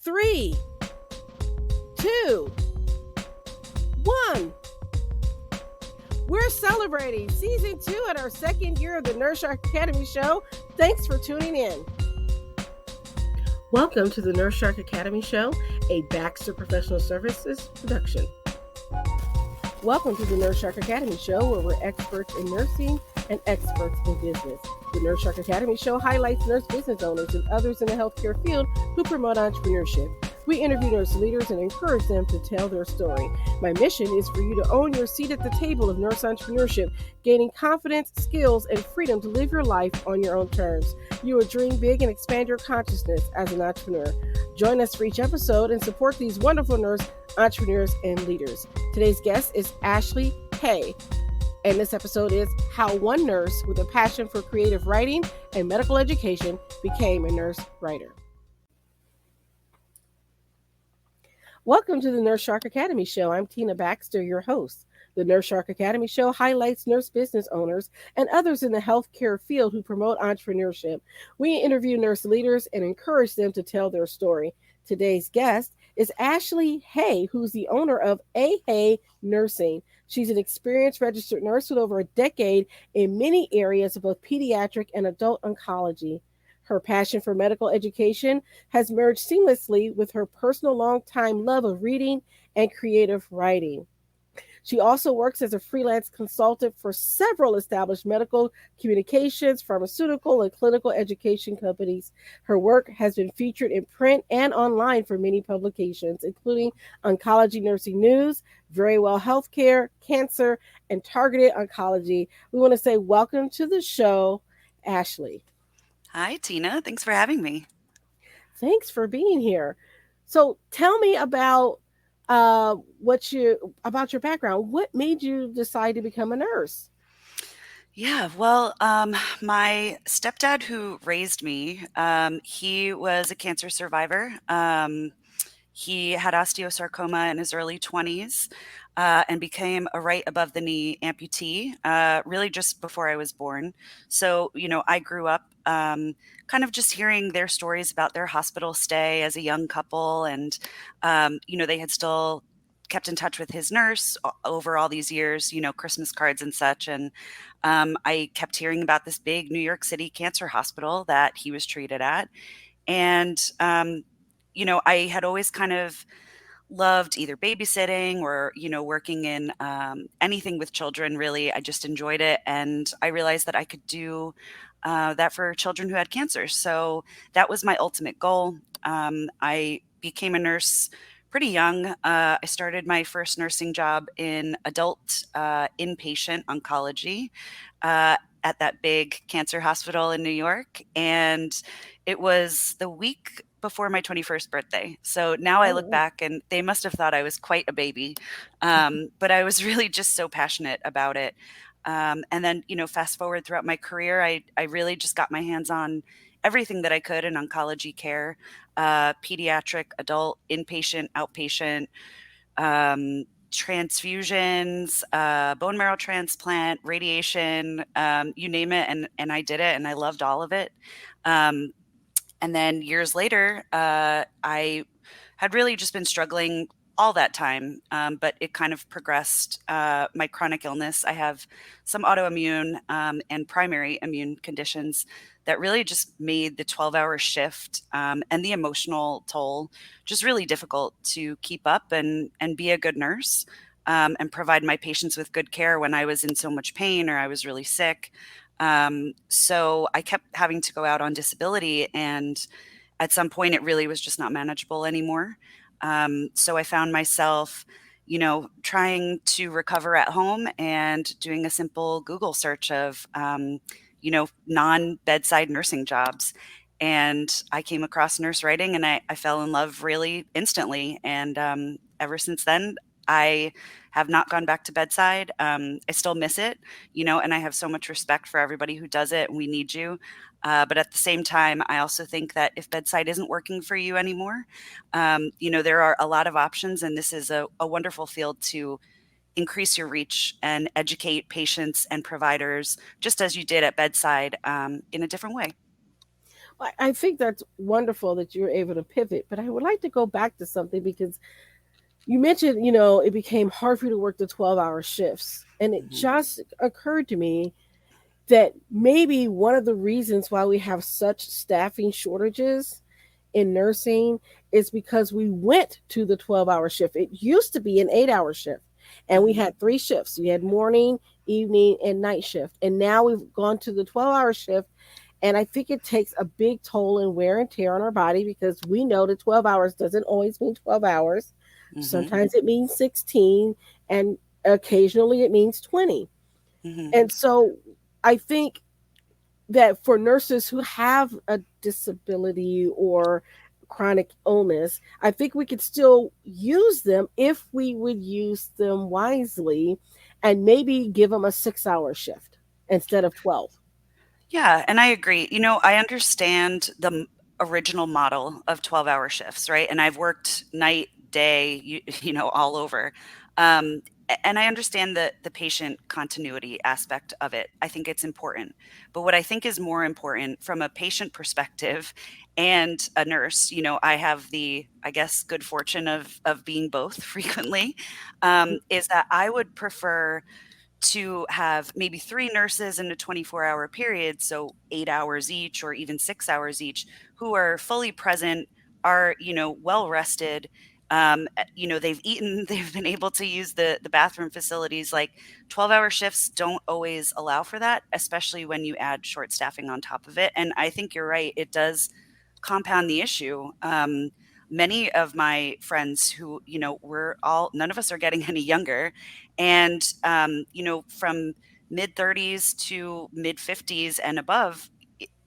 3, 2, 1. We're celebrating season 2 and our second year of the Nurse Shark Academy show. Thanks for tuning in. Welcome to the Nurse Shark Academy show, a Baxter Professional Services production. Welcome to the Nurse Shark Academy show, where we're experts in nursing and experts in business. The Nurse Shark Academy show highlights nurse business owners and others in the healthcare field who promote entrepreneurship. We interview nurse leaders and encourage them to tell their story. My mission is for you to own your seat at the table of nurse entrepreneurship, gaining confidence, skills, and freedom to live your life on your own terms. You will dream big and expand your consciousness as an entrepreneur. Join us for each episode and support these wonderful nurse entrepreneurs and leaders. Today's guest is AHay, and this episode is how one nurse with a passion for creative writing and medical education became a nurse writer. Welcome to the Nurse Shark Academy show. I'm Tina Baxter, your host. The Nurse Shark Academy show highlights nurse business owners and others in the healthcare field who promote entrepreneurship. We interview nurse leaders and encourage them to tell their story. Today's guest is AHay, who's the owner of AHay Nursing. She's an experienced registered nurse with over a decade in many areas of both pediatric and adult oncology. Her passion for medical education has merged seamlessly with her personal long-time love of reading and creative writing. She also works as a freelance consultant for several established medical communications, pharmaceutical, and clinical education companies. Her work has been featured in print and online for many publications, including Oncology Nursing News, Very Well Healthcare, Cancer, and Targeted Oncology. We want to say welcome to the show, Ashley. Hi, Tina. Thanks for having me. Thanks for being here. So tell me about your background. What made you decide to become a nurse? Yeah, well, my stepdad who raised me, he was a cancer survivor. He had osteosarcoma in his early 20s and became a right above the knee amputee really just before I was born. So, I grew up kind of just hearing their stories about their hospital stay as a young couple. And, they had still kept in touch with his nurse over all these years, Christmas cards and such. And I kept hearing about this big New York City cancer hospital that he was treated at. And, I had always kind of loved either babysitting or, working in anything with children, really. I just enjoyed it. And I realized that I could do that for children who had cancer. So that was my ultimate goal. I became a nurse pretty young. I started my first nursing job in adult inpatient oncology at that big cancer hospital in New York. And it was the week before my 21st birthday. So now I look back and they must have thought I was quite a baby. But I was really just so passionate about it. And then, fast forward throughout my career, I really just got my hands on everything that I could in oncology care, pediatric, adult, inpatient, outpatient, transfusions, bone marrow transplant, radiation, you name it. And I did it and I loved all of it. And then years later, I had really just been struggling all that time, but it kind of progressed. My chronic illness, I have some autoimmune and primary immune conditions that really just made the 12-hour shift and the emotional toll just really difficult to keep up and be a good nurse and provide my patients with good care when I was in so much pain or I was really sick. So I kept having to go out on disability, and at some point it really was just not manageable anymore. So I found myself, trying to recover at home and doing a simple Google search of, non-bedside nursing jobs. And I came across nurse writing and I fell in love really instantly. And ever since then, I have not gone back to bedside. I still miss it, and I have so much respect for everybody who does it. We need you. But at the same time, I also think that if bedside isn't working for you anymore, there are a lot of options, and this is a wonderful field to increase your reach and educate patients and providers, just as you did at bedside, in a different way. I think that's wonderful that you're able to pivot, but I would like to go back to something because you mentioned, it became hard for you to work the 12-hour shifts. And it Mhm. just occurred to me that maybe one of the reasons why we have such staffing shortages in nursing is because we went to the 12-hour shift. It used to be an 8-hour shift, and we Mhm. had three shifts. We had morning, evening, and night shift. And now we've gone to the 12-hour shift. And I think it takes a big toll and wear and tear on our body because we know that 12 hours doesn't always mean 12 hours. Mhm. Sometimes it means 16, and occasionally it means 20. Mhm. And so I think that for nurses who have a disability or chronic illness, I think we could still use them if we would use them wisely and maybe give them a 6-hour shift instead of 12. Yeah, and I agree. I understand the original model of 12-hour shifts, right? And I've worked night, day, all over. And I understand the patient continuity aspect of it. I think it's important. But what I think is more important from a patient perspective and a nurse, I have the, I guess, good fortune of being both frequently, is that I would prefer to have maybe 3 nurses in a 24-hour period, so 8 hours each or even 6 hours each, who are fully present, are, well rested, they've eaten, they've been able to use the bathroom facilities. Like, 12-hour shifts don't always allow for that, especially when you add short staffing on top of it, and I think you're right, it does compound the issue. Many of my friends who, we're all none of us are getting any younger, and, from mid-30s to mid-50s and above,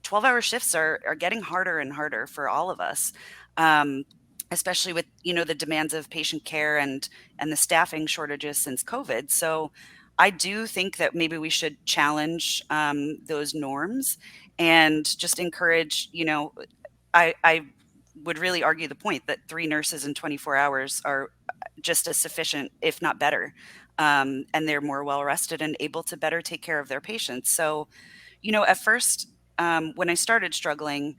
12-hour shifts are getting harder and harder for all of us, um, especially with, the demands of patient care and the staffing shortages since COVID. So I do think that maybe we should challenge, those norms and just encourage, I would really argue the point that 3 nurses in 24 hours are just as sufficient, if not better, and they're more well rested and able to better take care of their patients. So, at first, when I started struggling,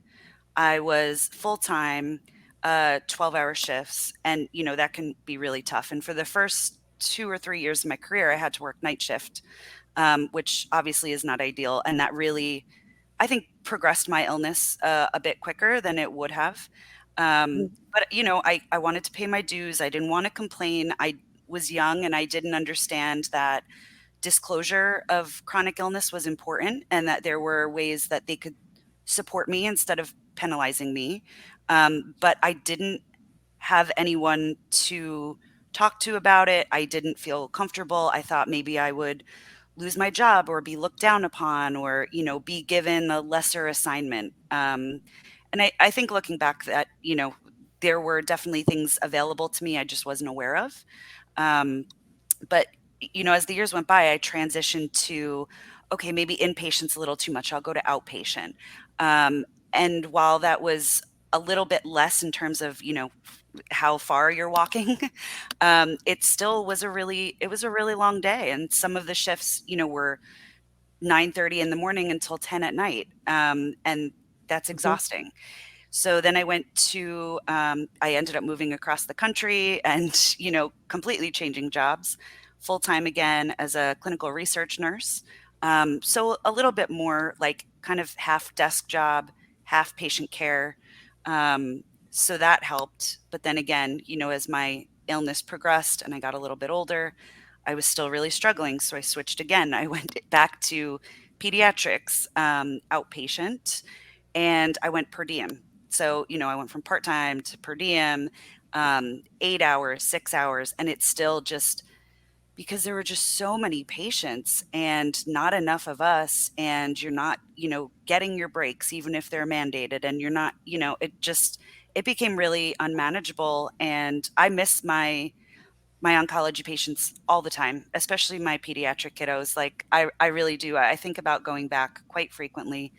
I was full-time, 12-hour shifts, and, that can be really tough, and for the first 2 or 3 years of my career, I had to work night shift, which obviously is not ideal, and that really, I think, progressed my illness, a bit quicker than it would have. But, I wanted to pay my dues. I didn't wanna complain. I was young, and I didn't understand that disclosure of chronic illness was important and that there were ways that they could support me instead of penalizing me. But I didn't have anyone to talk to about it. I didn't feel comfortable. I thought maybe I would lose my job or be looked down upon or, be given a lesser assignment. And I think looking back that, there were definitely things available to me I just wasn't aware of. Um, but, as the years went by, I transitioned to, okay, maybe inpatient's a little too much. I'll go to outpatient. Um, and while that was a little bit less in terms of, how far you're walking, it still was a really long day. And some of the shifts, were 9:30 in the morning until 10 at night. And that's Mhm. exhausting. So then I ended up moving across the country and, completely changing jobs, full time again as a clinical research nurse. So a little bit more like kind of half desk job, half patient care. So that helped. But then again, as my illness progressed and I got a little bit older, I was still really struggling. So I switched again. I went back to pediatrics, outpatient, and I went per diem. So, I went from part-time to per diem, 8 hours, 6 hours, and it's still just because there were just so many patients and not enough of us, and you're not, getting your breaks even if they're mandated, and you're not, it became really unmanageable, and I miss my oncology patients all the time, especially my pediatric kiddos. Like, I really do. I think about going back quite frequently.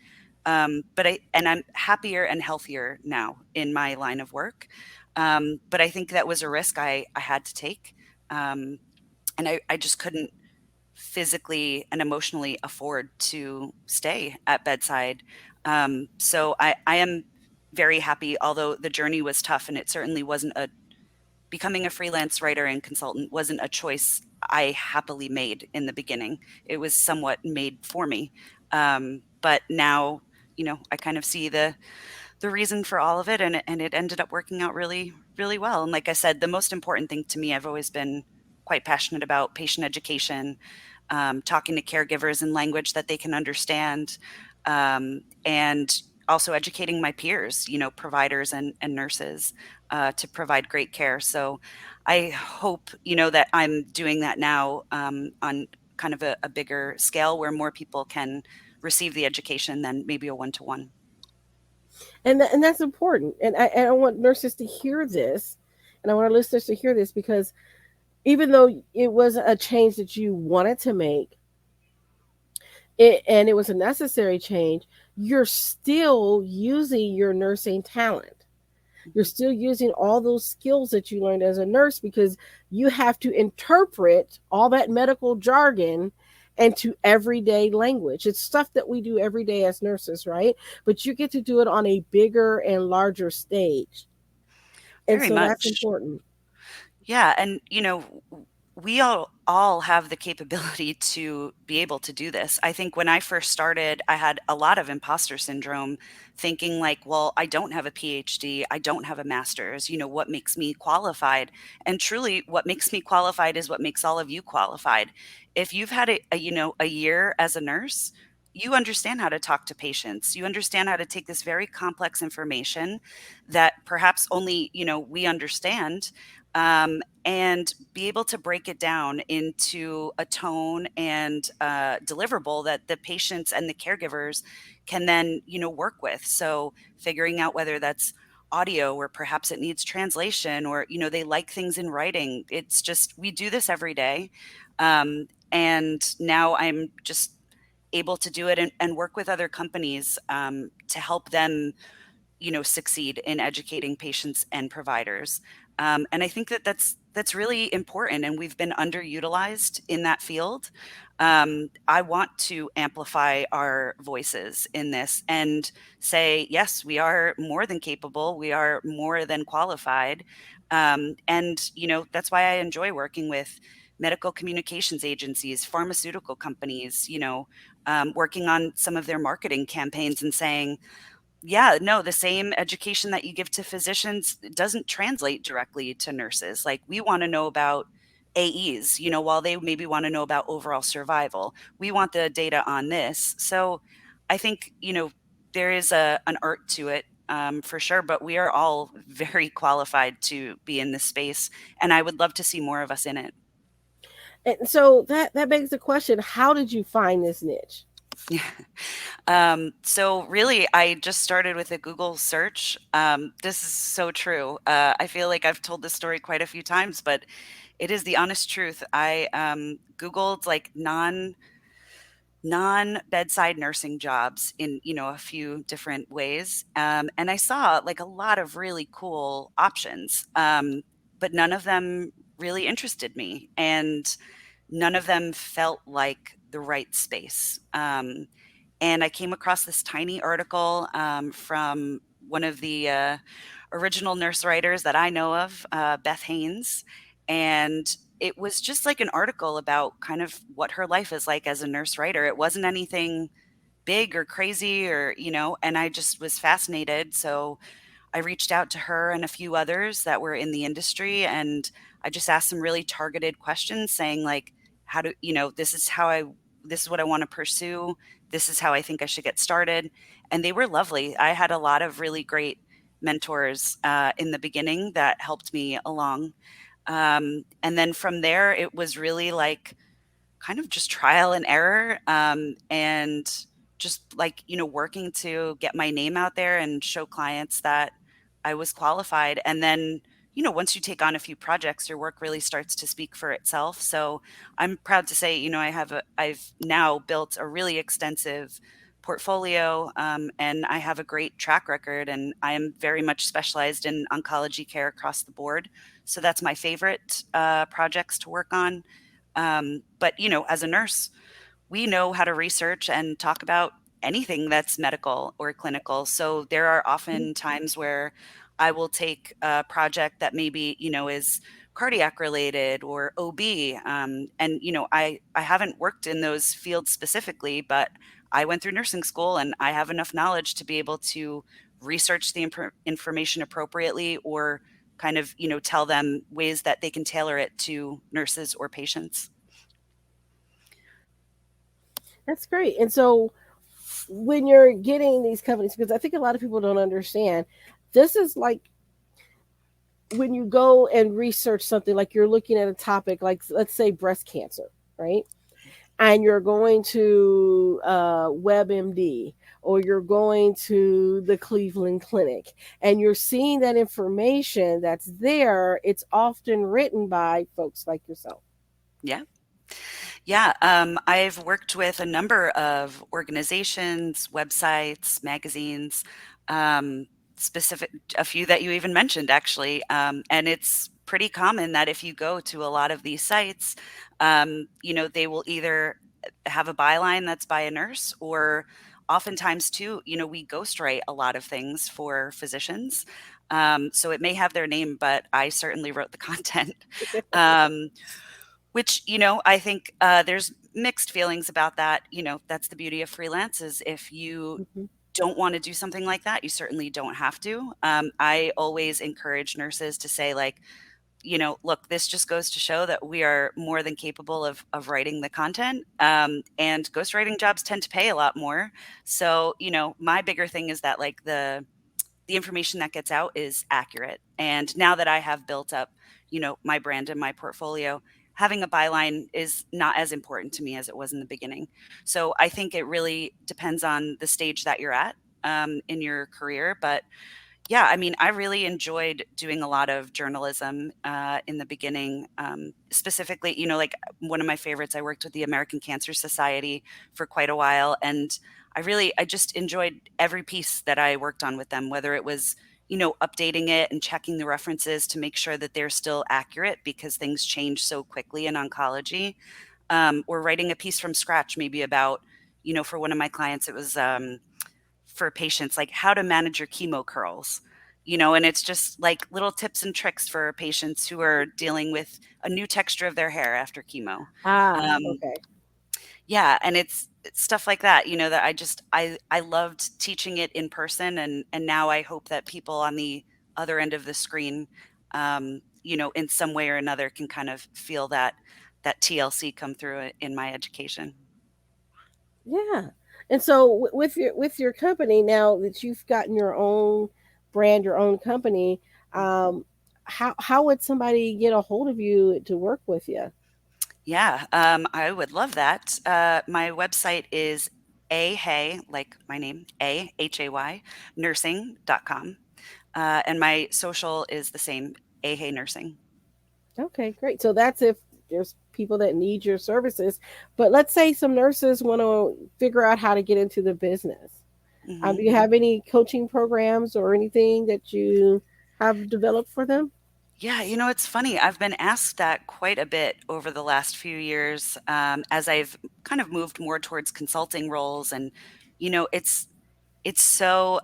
But I'm happier and healthier now in my line of work. But I think that was a risk I had to take. Um, and I just couldn't physically and emotionally afford to stay at bedside. So I am very happy, although the journey was tough and it certainly wasn't a becoming a freelance writer and consultant wasn't a choice I happily made in the beginning. It was somewhat made for me. But now, I kind of see the reason for all of it, and it ended up working out really, really well. And like I said, the most important thing to me, I've always been quite passionate about patient education, talking to caregivers in language that they can understand, and also educating my peers, providers and nurses, to provide great care. So I hope, that I'm doing that now, on kind of a bigger scale where more people can receive the education than maybe a one-to-one. And that's important. And I want nurses to hear this, and I want our listeners to hear this, because even though it was a change that you wanted to make, and it was a necessary change, you're still using your nursing talent. You're Mhm. still using all those skills that you learned as a nurse, because you have to interpret all that medical jargon into everyday language. It's stuff that we do every day as nurses, right? But you get to do it on a bigger and larger stage. And Very so that's much. important. Yeah, and we all have the capability to be able to do this. I think when I first started, I had a lot of imposter syndrome, thinking like, well, I don't have a PhD, I don't have a master's, what makes me qualified? And truly what makes me qualified is what makes all of you qualified. If you've had a year as a nurse, you understand how to talk to patients. You understand how to take this very complex information that perhaps only, we understand, and be able to break it down into a tone and deliverable that the patients and the caregivers can then, work with. So figuring out whether that's audio or perhaps it needs translation, or they like things in writing. It's just we do this every day, and now I'm just able to do it and work with other companies, to help them, succeed in educating patients and providers. And I think that that's really important, and we've been underutilized in that field. I want to amplify our voices in this and say, yes, we are more than capable, we are more than qualified, and that's why I enjoy working with medical communications agencies, pharmaceutical companies, working on some of their marketing campaigns and saying, yeah, no, the same education that you give to physicians doesn't translate directly to nurses. Like, we wanna know about AEs, while they maybe wanna know about overall survival. We want the data on this. So, I think, there is an art to it, for sure, but we are all very qualified to be in this space, and I would love to see more of us in it. And so that begs the question, how did you find this niche? So really, I just started with a Google search. This is so true. I feel like I've told this story quite a few times, but it is the honest truth. I Googled like non bedside nursing jobs in a few different ways, and I saw like a lot of really cool options, but none of them really interested me, and none of them felt like the right space. And I came across this tiny article, from one of the original nurse writers that I know of, Beth Haynes. And it was just like an article about kind of what her life is like as a nurse writer. It wasn't anything big or crazy, and I just was fascinated. So I reached out to her and a few others that were in the industry, and I just asked some really targeted questions saying like, how do this is what I want to pursue. This is how I think I should get started. And they were lovely. I had a lot of really great mentors, in the beginning that helped me along. And then from there, it was really like kind of just trial and error, and just like, working to get my name out there and show clients that I was qualified. And then, once you take on a few projects, your work really starts to speak for itself. So I'm proud to say, I've now built a really extensive portfolio, and I have a great track record, and I am very much specialized in oncology care across the board. So that's my favorite projects to work on. But as a nurse, we know how to research and talk about anything that's medical or clinical. So there are Mhm. often times where I will take a project that maybe, is cardiac related or OB. And, I haven't worked in those fields specifically, but I went through nursing school and I have enough knowledge to be able to research the information appropriately or kind of, tell them ways that they can tailor it to nurses or patients. That's great. And so when you're getting these companies, because I think a lot of people don't understand, this is like when you go and research something, like you're looking at a topic, like let's say breast cancer, right? And you're going to WebMD or you're going to the Cleveland Clinic and you're seeing that information that's there, it's often written by folks like yourself. Yeah. Yeah, I've worked with a number of organizations, websites, magazines, um, specific a few that you even mentioned actually, and it's pretty common that if you go to a lot of these sites, they will either have a byline that's by a nurse or oftentimes too, we ghostwrite a lot of things for physicians. So it may have their name, but I certainly wrote the content. Um, which, I think, there's mixed feelings about that. That's the beauty of freelance is if you Mhm. don't wanna do something like that, you certainly don't have to. I always encourage nurses to say, like, "Look, this just goes to show that we are more than capable of writing the content, and ghostwriting jobs tend to pay a lot more." So, my bigger thing is that, like, the information that gets out is accurate. And now that I have built up, my brand and my portfolio, having a byline is not as important to me as it was in the beginning. So I think it really depends on the stage that you're at in your career. But yeah, I mean, I really enjoyed doing a lot of journalism in the beginning. Specifically, like one of my favorites, I worked with the American Cancer Society for quite a while. And I just enjoyed every piece that I worked on with them, whether it was, updating it and checking the references to make sure that they're still accurate because things change so quickly in oncology, or writing a piece from scratch, maybe about, for one of my clients, it was for patients, like how to manage your chemo curls, and it's just like little tips and tricks for patients who are dealing with a new texture of their hair after chemo. Ah, Um, okay. yeah, and it's stuff like that, that I loved teaching it in person, and now I hope that people on the other end of the screen, in some way or another can kind of feel that TLC come through in my education. Yeah. And so with your company now that you've gotten your own brand, your own company, um, how would somebody get a hold of you to work with you? Yeah, I would love that. My website is AHay, like my name, AHay, nursing.com. And my social is the same, AHay Nursing. Okay, great. So that's if there's people that need your services. But let's say some nurses want to figure out how to get into the business. Do Mhm. you have any coaching programs or anything that you have developed for them? Yeah, it's funny. I've been asked that quite a bit over the last few years, as I've kind of moved more towards consulting roles, and it's so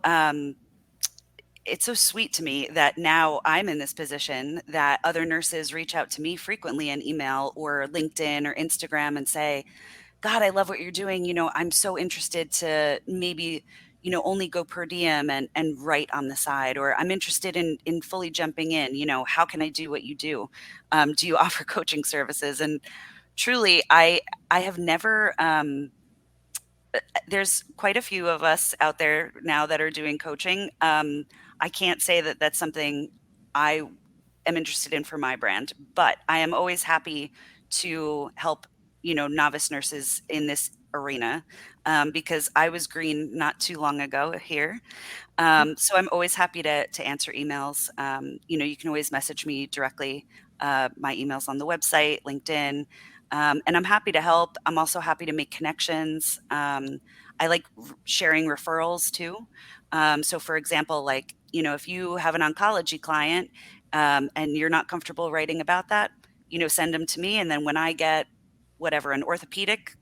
it's so sweet to me that now I'm in this position that other nurses reach out to me frequently in email or LinkedIn or Instagram and say, God, I love what you're doing. I'm so interested to maybe, only go per diem and write on the side, or I'm interested in fully jumping in. How can I do what you do? Do you offer coaching services? And truly, I have never there's quite a few of us out there now that are doing coaching. I can't say that that's something I am interested in for my brand, but I am always happy to help, novice nurses in this arena, because I was green not too long ago here. So I'm always happy to answer emails. You can always message me directly. My email's on the website, LinkedIn, and I'm happy to help. I'm also happy to make connections. I like sharing referrals too. So, for example, like if you have an oncology client, and you're not comfortable writing about that, send them to me, and then when I get whatever an orthopedic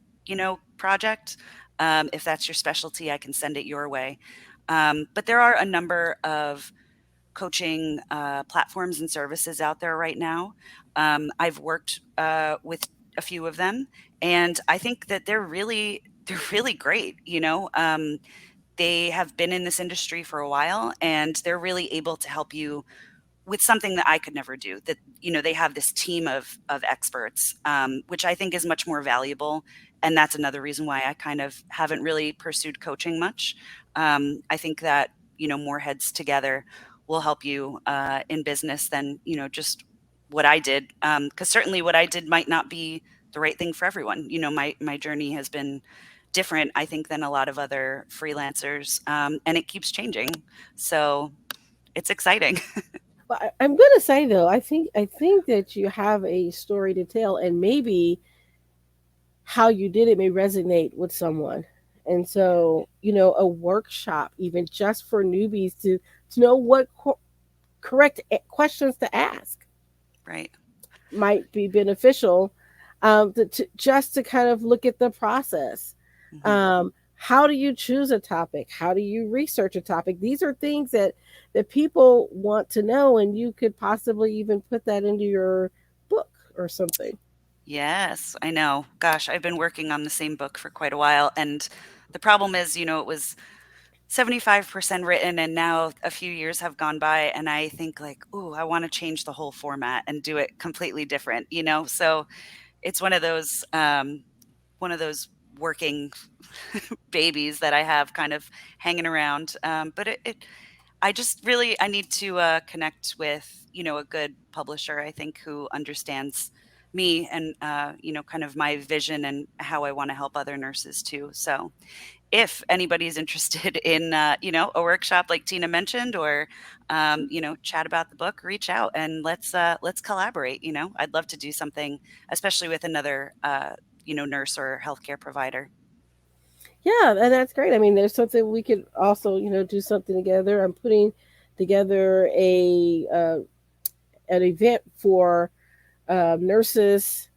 project, If that's your specialty, I can send it your way. But there are a number of coaching platforms and services out there right now. I've worked with a few of them, and I think that they're really great. They have been in this industry for a while, and they're really able to help you with something that I could never do. That they have this team of experts, which I think is much more valuable, and that's another reason why I kind of haven't really pursued coaching much. I think that more heads together will help you in business than just what I did, because certainly what I did might not be the right thing for everyone. My journey has been different, I think, than a lot of other freelancers, and it keeps changing. So it's exciting. But I'm gonna say though, I think that you have a story to tell, and maybe how you did it may resonate with someone. And so, a workshop, even just for newbies to know what correct questions to ask, Right. might be beneficial, just to kind of look at the process. Mhm. How do you choose a topic? How do you research a topic? These are things that people want to know, and you could possibly even put that into your book or something. Yes, I know. Gosh, I've been working on the same book for quite a while, and the problem is, it was 75% written, and now a few years have gone by, and I think like, "Ooh, I wanna change the whole format and do it completely different," you know? So, it's one of those working babies that I have kind of hanging around, but I just really I need to connect with a good publisher. I think who understands me and kind of my vision and how I want to help other nurses too. So if anybody's interested in a workshop like Tina mentioned, or chat about the book, reach out and let's collaborate. I'd love to do something, especially with another nurse or healthcare provider. Yeah, and that's great. I mean, there's something we could also, do something together. I'm putting together a an event for nurses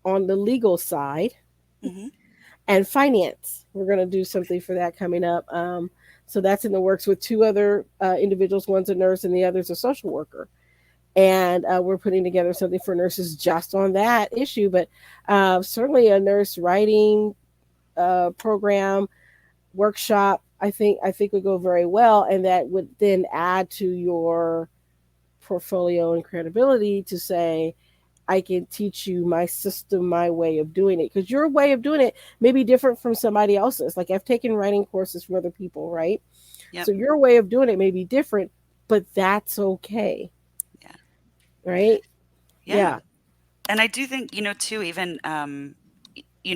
on the legal side Hmm. and finance. We're going to do something for that coming up. So that's in the works with two other individuals. One's a nurse and the other's a social worker. And we're putting together something for nurses just on that issue. But certainly a nurse writing program workshop, I think would go very well, and that would then add to your portfolio and credibility to say, I can teach you my system, my way of doing it. Because your way of doing it may be different from somebody else's. Like I've taken writing courses from other people, right? Yep. So your way of doing it may be different, but that's okay, Yeah. right? Yeah. Yeah, And I do think, too, even,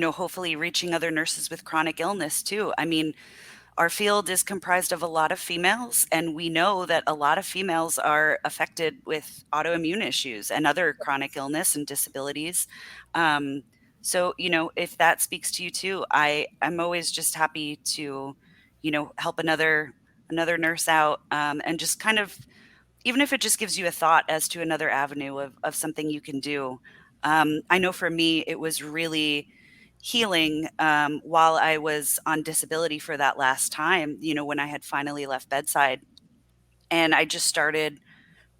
hopefully reaching other nurses with chronic illness too. I mean, our field is comprised of a lot of females, and we know that a lot of females are affected with autoimmune issues and other chronic illness and disabilities. Um, so, if that speaks to you too, I'm always just happy to, help another nurse out, and just kind of, even if it just gives you a thought as to another avenue of something you can do. I know for me, it was really healing while I was on disability for that last time, when I had finally left bedside. And I just started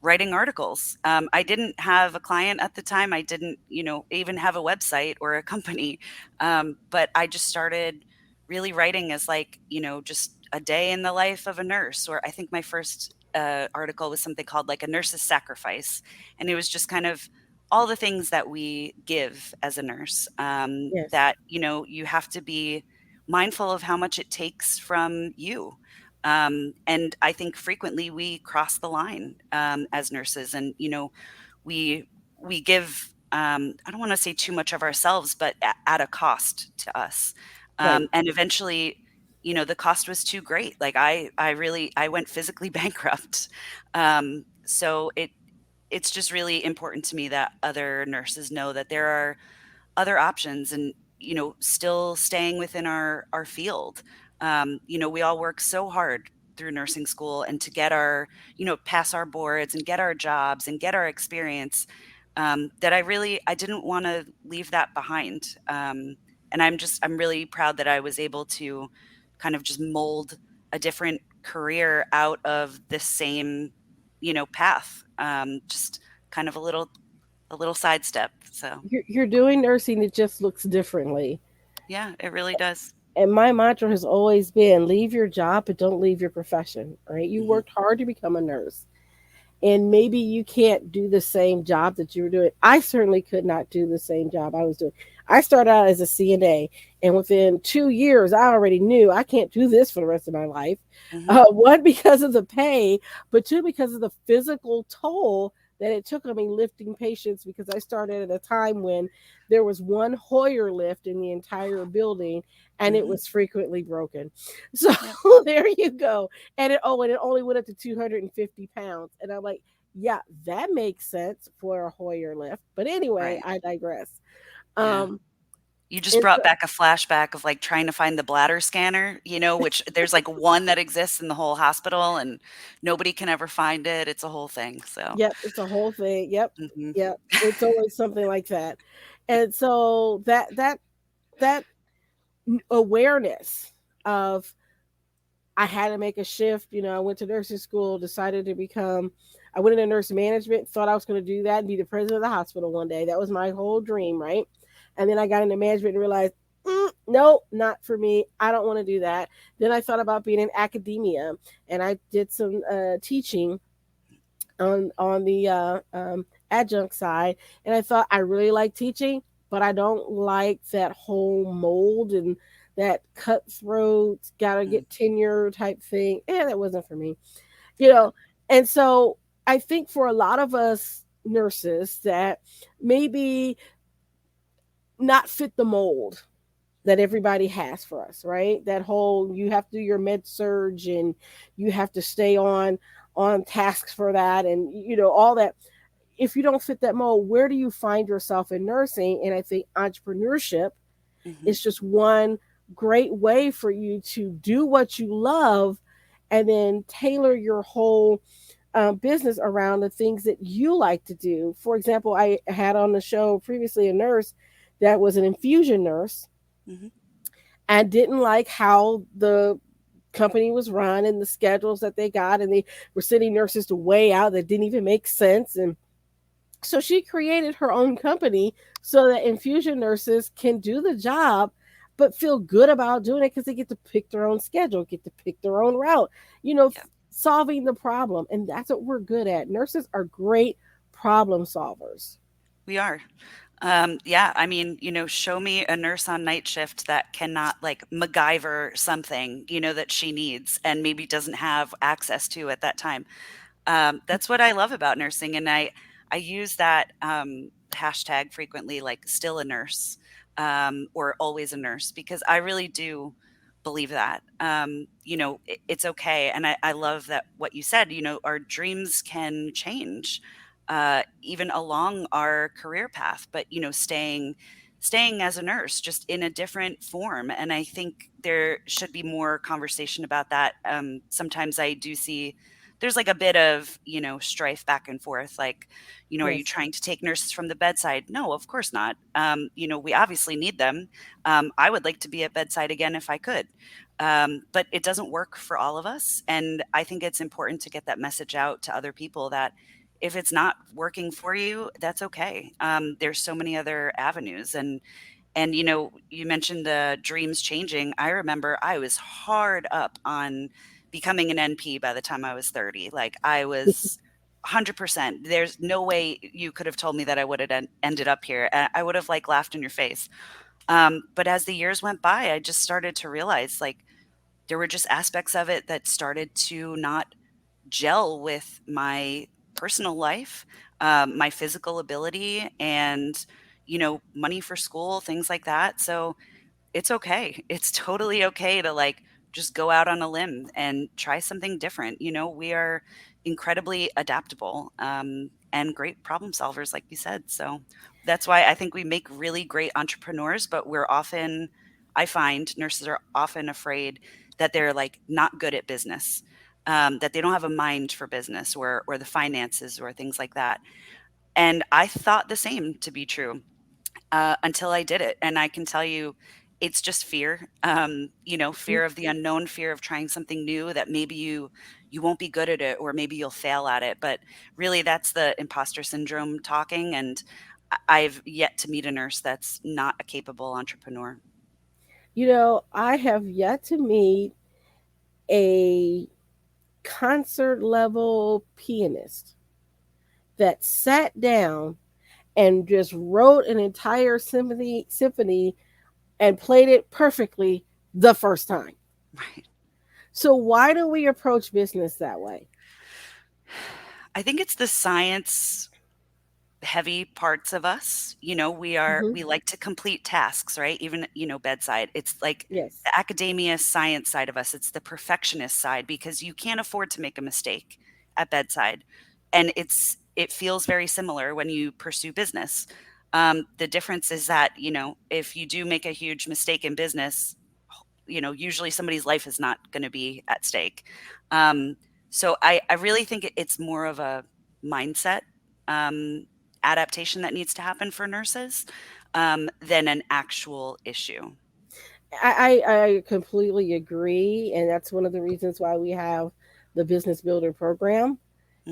writing articles. I didn't have a client at the time. I didn't, even have a website or a company. But I just started really writing as like, just a day in the life of a nurse. Or I think my first article was something called like a nurse's sacrifice. And it was just kind of all the things that we give as a nurse, yes, that, you have to be mindful of how much it takes from you. And I think frequently we cross the line as nurses, and we give. I don't want to say too much of ourselves, but at a cost to us. right. And eventually, the cost was too great. Like I went physically bankrupt. So it's just really important to me that other nurses know that there are other options, and still staying within our field. We all work so hard through nursing school, and to get our pass our boards and get our jobs and get our experience, that I didn't want to leave that behind. And I'm really proud that I was able to kind of just mold a different career out of this same, path. Just kind of a little sidestep. So You're doing nursing, it just looks differently. yeah, it really does. And my mantra has always been leave your job, but don't leave your profession, right? You Hmm. worked hard to become a nurse. And maybe you can't do the same job that you were doing. I certainly could not do the same job I was doing. I started out as a CNA, and within 2 years, I already knew I can't do this for the rest of my life. Hmm. One, because of the pay, but two, because of the physical toll that it took on me lifting patients. Because I started at a time when there was one Hoyer lift in the entire building, and it Hmm. was frequently broken. So Yep. there you go. And it only went up to 250 pounds. And I'm like, yeah, that makes sense for a Hoyer lift. But anyway, Right. I digress. Yeah. Um, You just and brought so, back a flashback of, like, trying to find the bladder scanner, which there's, like, one that exists in the whole hospital, and nobody can ever find it. It's a whole thing, so yep, it's a whole thing. Yep, mhm. yep. It's always something like that. And so that awareness of I had to make a shift. I went to nursing school, decided to become. I went into nurse management, thought I was going to do that and be the president of the hospital one day. That was my whole dream, right? And then I got into management and realized, no, not for me. I don't want to do that. Then I thought about being in academia, and I did some teaching on the adjunct side, and I thought I really like teaching, but I don't like that whole mold and that cutthroat, gotta Mm, get tenure type thing. That wasn't for me, you yeah, know. And so I think for a lot of us nurses that maybe not fit the mold that everybody has for us, right? That whole you have to do your med surge and you have to stay on tasks for that, and all that. If you don't fit that mold, where do you find yourself in nursing? And I think entrepreneurship mhm, is just one great way for you to do what you love and then tailor your whole business around the things that you like to do. For example, I had on the show previously a nurse that was an infusion nurse mhm, and didn't like how the company was run and the schedules that they got, and they were sending nurses to way out that didn't even make sense. And so she created her own company so that infusion nurses can do the job but feel good about doing it because they get to pick their own schedule, get to pick their own route, yeah, solving the problem. And that's what we're good at. Nurses are great problem solvers. we are. Yeah, I mean, show me a nurse on night shift that cannot, like, MacGyver something, that she needs and maybe doesn't have access to at that time. That's what I love about nursing, and I use that hashtag frequently, like still a nurse, or always a nurse, because I really do believe that. It's okay, and I love that what you said. Our dreams can change, even along our career path, but staying as a nurse just in a different form. And I think there should be more conversation about that. Sometimes I do see there's, like, a bit of, strife back and forth. Like, are you Yes. trying to take nurses from the bedside? No, of course not. We obviously need them. I would like to be at bedside again if I could. But it doesn't work for all of us. And I think it's important to get that message out to other people that if it's not working for you, that's okay. There's so many other avenues. And you mentioned the dreams changing. I remember I was hard up on becoming an NP by the time I was 30. Like, I was 100%. There's no way you could have told me that I would have ended up here. I would have, like, laughed in your face. But as the years went by, I just started to realize, like, there were just aspects of it that started to not gel with my personal life, my physical ability, and money for school, things like that. So it's okay. It's totally okay to, like, just go out on a limb and try something different. We are incredibly adaptable, and great problem solvers, like you said. So that's why I think we make really great entrepreneurs, but I find nurses are often afraid that they're, like, not good at business, that they don't have a mind for business, or the finances or things like that. And I thought the same to be true, until I did it. And I can tell you, it's just fear, fear of the unknown, fear of trying something new that maybe you won't be good at it or maybe you'll fail at it. But really, that's the imposter syndrome talking. And I've yet to meet a nurse that's not a capable entrepreneur. I have yet to meet a concert level pianist that sat down and just wrote an entire symphony and played it perfectly the first time. Right. So why do we approach business that way? I think it's the science heavy parts of us. Hmm. We like to complete tasks, right? Even, bedside. It's like Yes. the academia science side of us. It's the perfectionist side because you can't afford to make a mistake at bedside. And it feels very similar when you pursue business. The difference is that, if you do make a huge mistake in business, usually somebody's life is not going to be at stake. Um, so I really think it's more of a mindset um, adaptation that needs to happen for nurses than an actual issue. I completely agree. And that's one of the reasons why we have the business builder program,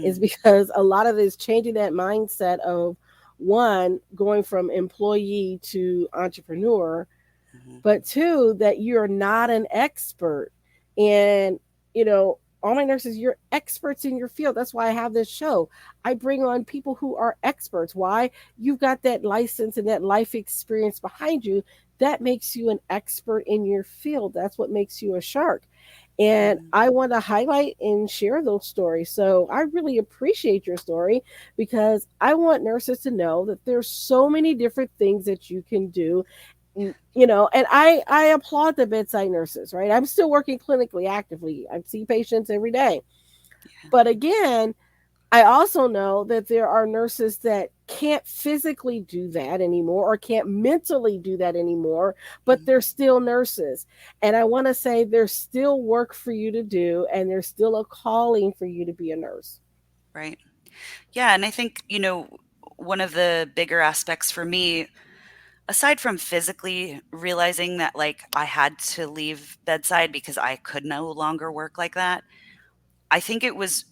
is Mm, because a lot of it is changing that mindset of one, going from employee to entrepreneur, mhm, but two, that you're not an expert. And, all my nurses, you're experts in your field. That's why I have this show. I bring on people who are experts. Why? You've got that license and that life experience behind you. That makes you an expert in your field. That's what makes you a shark. And mhm, I want to highlight and share those stories. So I really appreciate your story, because I want nurses to know that there's so many different things that you can do. And I applaud the bedside nurses, right? I'm still working clinically actively. I see patients every day. yeah, But again, I also know that there are nurses that can't physically do that anymore or can't mentally do that anymore, but mhm, they're still nurses. And I want to say there's still work for you to do, and there's still a calling for you to be a nurse. right. Yeah, and I think, one of the bigger aspects for me, aside from physically realizing that like I had to leave bedside because I could no longer work like that, I think it was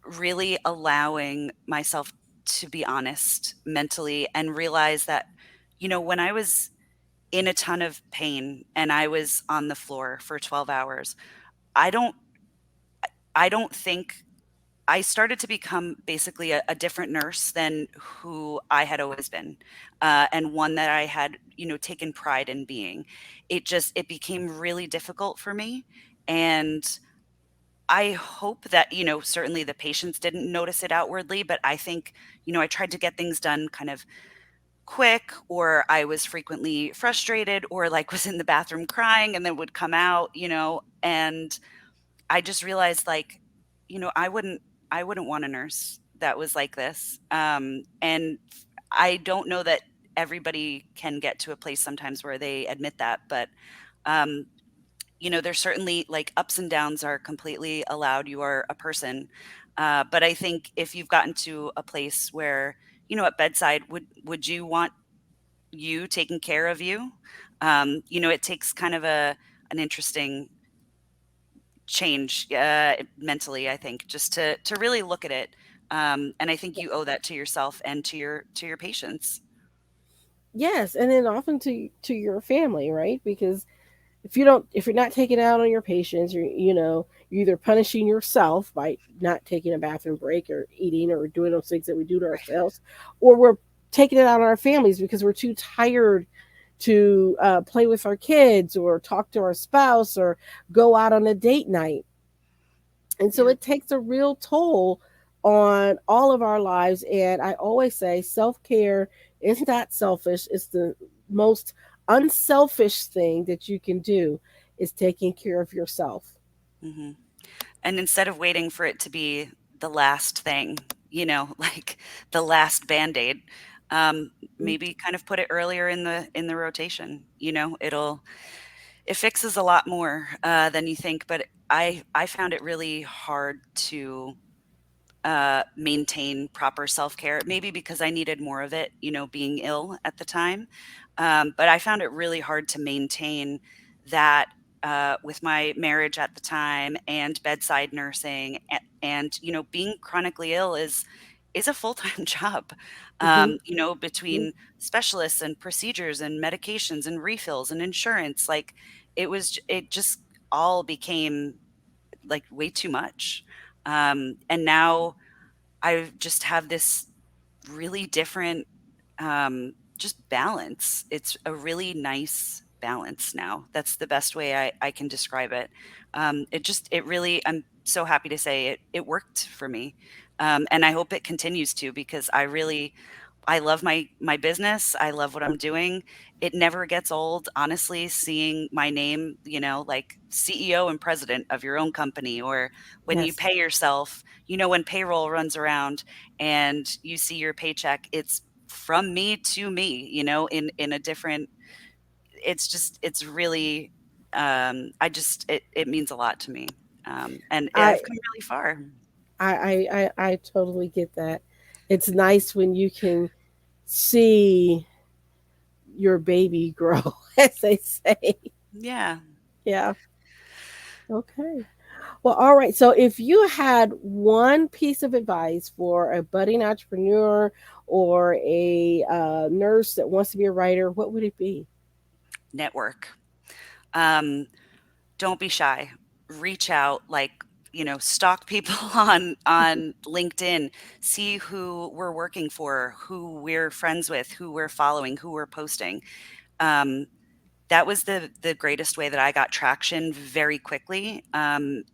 really allowing myself to be honest mentally and realize that, when I was in a ton of pain and I was on the floor for 12 hours, I don't I don't think I started to become basically a different nurse than who I had always been, and one that I had, taken pride in being. It became really difficult for me, and I hope that, certainly the patients didn't notice it outwardly, but I think, I tried to get things done kind of quick, or I was frequently frustrated, or like was in the bathroom crying and then would come out, and I just realized like, I wouldn't want a nurse that was like this. And I don't know that everybody can get to a place sometimes where they admit that, but um, there's certainly like ups and downs are completely allowed. You are a person. But I think if you've gotten to a place where, at bedside, would you want you taking care of you? It takes kind of an interesting change mentally, I think, just to really look at it. And I think you owe that to yourself and to your patients. Yes, and then often to your family, right? Because if you're not taking it out on your patients, you're either punishing yourself by not taking a bathroom break or eating or doing those things that we do to ourselves, or we're taking it out on our families because we're too tired to play with our kids or talk to our spouse or go out on a date night. And so Yeah. it takes a real toll on all of our lives. And I always say self care is not selfish. It's the most unselfish thing that you can do, is taking care of yourself. hmm And instead of waiting for it to be the last thing, like the last band-aid, maybe kind of put it earlier in the rotation. It fixes a lot more than you think. But I found it really hard to maintain proper self-care, maybe because I needed more of it, being ill at the time. But I found it really hard to maintain that with my marriage at the time and bedside nursing and being chronically ill is a full-time job. Hmm. Between specialists and procedures and medications and refills and insurance, like it just all became like way too much. And now I just have this really different, just balance. It's a really nice balance now. That's the best way I can describe it. It really, I'm so happy to say it worked for me. And I hope it continues to, because I love my business. I love what I'm doing. It never gets old, honestly, seeing my name, like CEO and president of your own company, or when you Yes. pay yourself, when payroll runs around and you see your paycheck, it's from me to me, in a different, it's really, it means a lot to me. And I I've come really far. I totally get that. It's nice when you can see your baby grow, as they say. Yeah. Yeah. Okay. Well, all right. So, if you had one piece of advice for a budding entrepreneur or a nurse that wants to be a writer, what would it be? Network. Um, don't be shy. Reach out, like, stalk people on LinkedIn, see who we're working for, who we're friends with, who we're following, who we're posting. Um, that was the greatest way that I got traction very quickly, and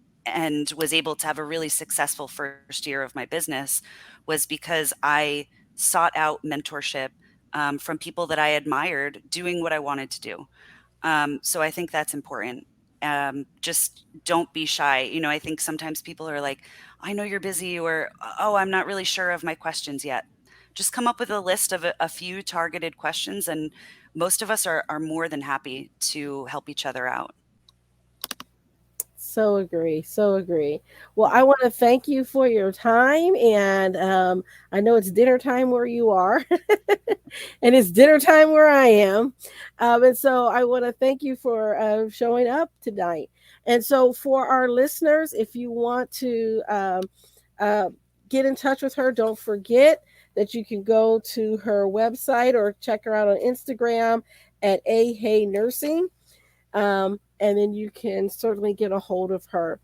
was able to have a really successful first year of my business, was because I sought out mentorship from people that I admired doing what I wanted to do. So I think that's important. Just don't be shy. I think sometimes people are like, I know you're busy, or, oh, I'm not really sure of my questions yet. Just come up with a list of a few targeted questions, and most of us are more than happy to help each other out. So agree. So agree. Well, I want to thank you for your time. And I know it's dinner time where you are, and it's dinner time where I am. And so I want to thank you for showing up tonight. And so, for our listeners, if you want to uh, get in touch with her, don't forget that you can go to her website or check her out on Instagram at AHay Nursing. And then you can certainly get a hold of her.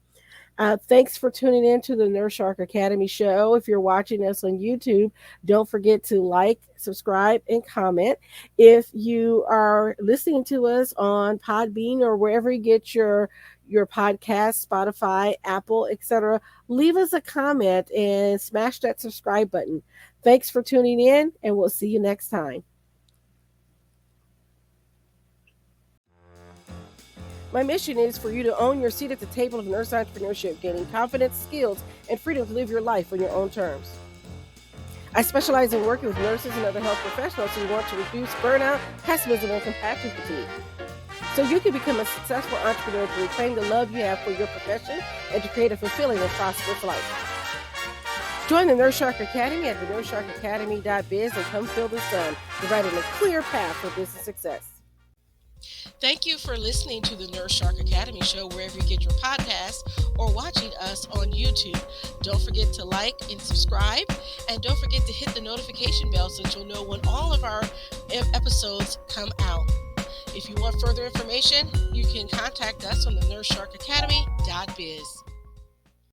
Thanks for tuning in to the Nurse Shark Academy show. If you're watching us on YouTube, don't forget to like, subscribe, and comment. If you are listening to us on Podbean or wherever you get your podcast, Spotify, Apple, etc., leave us a comment and smash that subscribe button. Thanks for tuning in, and we'll see you next time. My mission is for you to own your seat at the table of nurse entrepreneurship, gaining confidence, skills, and freedom to live your life on your own terms. I specialize in working with nurses and other health professionals who want to reduce burnout, pessimism, and compassion fatigue, so you can become a successful entrepreneur to reclaim the love you have for your profession and to create a fulfilling and prosperous life. Join the Nurse Shark Academy at thenurseSharkAcademy.biz and come feel the sun, providing a clear path for business success. Thank you for listening to the Nurse Shark Academy show wherever you get your podcasts or watching us on YouTube. Don't forget to like and subscribe, and don't forget to hit the notification bell so that you'll know when all of our episodes come out. If you want further information, you can contact us on the NurseSharkAcademy.biz.